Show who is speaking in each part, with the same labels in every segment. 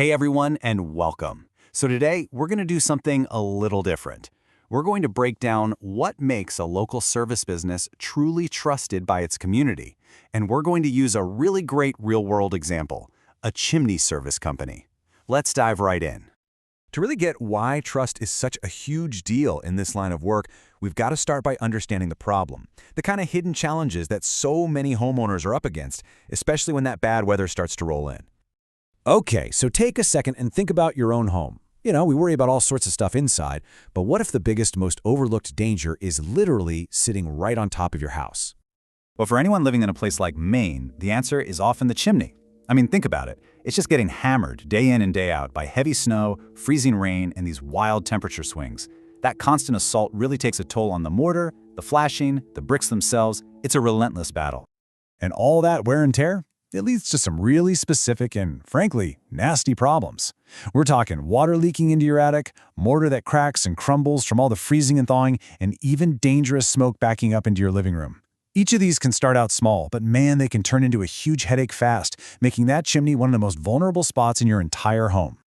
Speaker 1: Hey everyone, and welcome. So today, we're going to do something a little different. We're going to break down what makes a local service business truly trusted by its community. And we're going to use a really great real-world example, a chimney service company. Let's dive right in.
Speaker 2: To really get why trust is such a huge deal in this line of work, we've got to start by understanding the problem, the kind of hidden challenges that so many homeowners are up against, especially when that bad weather starts to roll in. Okay, so take a second and think about your own home. We worry about all sorts of stuff inside, but what if the biggest, most overlooked danger is literally sitting right on top of your house?
Speaker 1: Well, for anyone living in a place like Maine, the answer is often the chimney. I mean, think about it. It's just getting hammered day in and day out by heavy snow, freezing rain, and these wild temperature swings. That constant assault really takes a toll on the mortar, the flashing, the bricks themselves. It's a relentless battle.
Speaker 2: And all that wear and tear? It leads to some really specific and, frankly, nasty problems. We're talking water leaking into your attic, mortar that cracks and crumbles from all the freezing and thawing, and even dangerous smoke backing up into your living room. Each of these can start out small, but man, they can turn into a huge headache fast, making that chimney one of the most vulnerable spots in your entire home.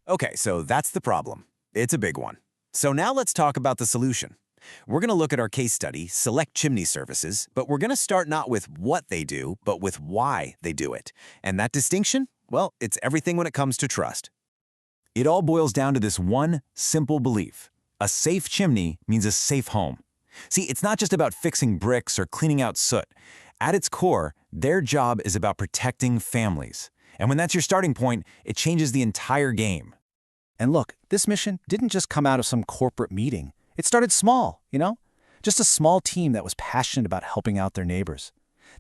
Speaker 3: Okay, so that's the problem. It's a big one. So now let's talk about the solution. We're going to look at our case study, Select Chimney Services, but we're going to start not with what they do, but with why they do it. And that distinction? Well, it's everything when it comes to trust. It all boils down to this one simple belief. A safe chimney means a safe home. See, it's not just about fixing bricks or cleaning out soot. At its core, their job is about protecting families. And when that's your starting point, it changes the entire game.
Speaker 4: And look, this mission didn't just come out of some corporate meeting. It started small, just a small team that was passionate about helping out their neighbors.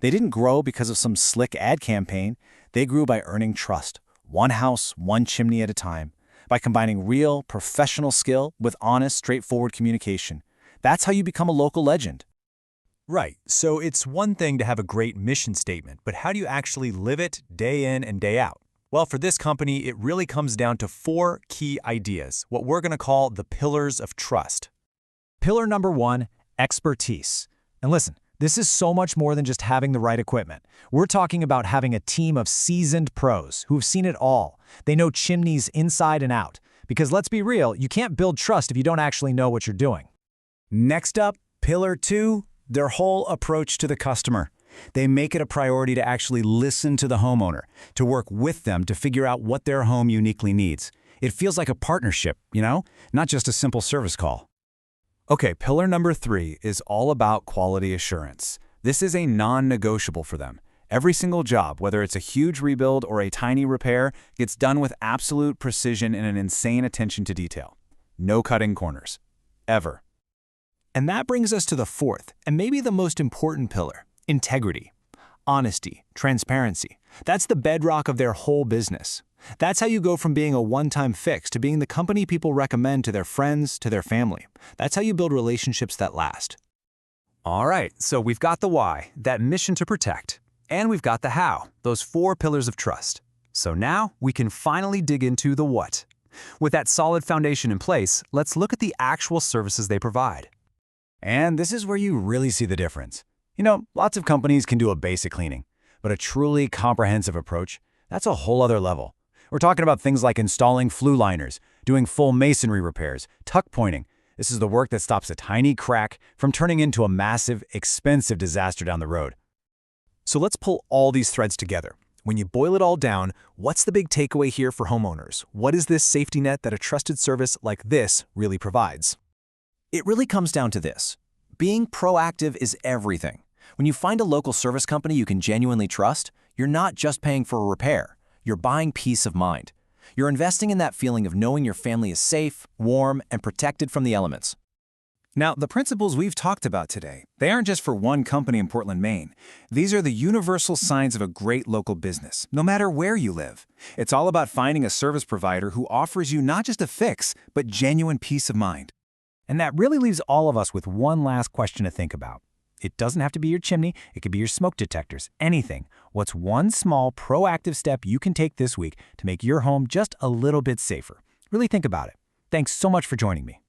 Speaker 4: They didn't grow because of some slick ad campaign. They grew by earning trust, one house, one chimney at a time, by combining real, professional skill with honest, straightforward communication. That's how you become a local legend.
Speaker 2: Right, so it's one thing to have a great mission statement, but how do you actually live it day in and day out? Well, for this company, it really comes down to 4 key ideas, what we're going to call the pillars of trust. Pillar number 1, expertise. And listen, this is so much more than just having the right equipment. We're talking about having a team of seasoned pros who've seen it all. They know chimneys inside and out. Because let's be real, you can't build trust if you don't actually know what you're doing.
Speaker 1: Next up, Pillar 2, their whole approach to the customer. They make it a priority to actually listen to the homeowner, to work with them to figure out what their home uniquely needs. It feels like a partnership, not just a simple service call.
Speaker 2: Okay, pillar number 3 is all about quality assurance. This is a non-negotiable for them. Every single job, whether it's a huge rebuild or a tiny repair, gets done with absolute precision and an insane attention to detail. No cutting corners. Ever.
Speaker 4: And that brings us to the 4th, and maybe the most important pillar, integrity, honesty, transparency. That's the bedrock of their whole business. That's how you go from being a one-time fix to being the company people recommend to their friends, to their family. That's how you build relationships that last.
Speaker 2: All right, so we've got the why, that mission to protect, and we've got the how, those 4 pillars of trust. So now we can finally dig into the what. With that solid foundation in place, let's look at the actual services they provide.
Speaker 1: And this is where you really see the difference. Lots of companies can do a basic cleaning, but a truly comprehensive approach, that's a whole other level. We're talking about things like installing flue liners, doing full masonry repairs, tuck pointing. This is the work that stops a tiny crack from turning into a massive, expensive disaster down the road.
Speaker 2: So let's pull all these threads together. When you boil it all down, what's the big takeaway here for homeowners? What is this safety net that a trusted service like this really provides?
Speaker 4: It really comes down to this. Being proactive is everything. When you find a local service company you can genuinely trust, you're not just paying for a repair. You're buying peace of mind. You're investing in that feeling of knowing your family is safe, warm, and protected from the elements.
Speaker 1: Now, the principles we've talked about today, they aren't just for one company in Portland, Maine. These are the universal signs of a great local business, no matter where you live. It's all about finding a service provider who offers you not just a fix, but genuine peace of mind.
Speaker 2: And that really leaves all of us with one last question to think about. It doesn't have to be your chimney, it could be your smoke detectors, anything. What's one small, proactive step you can take this week to make your home just a little bit safer? Really think about it. Thanks so much for joining me.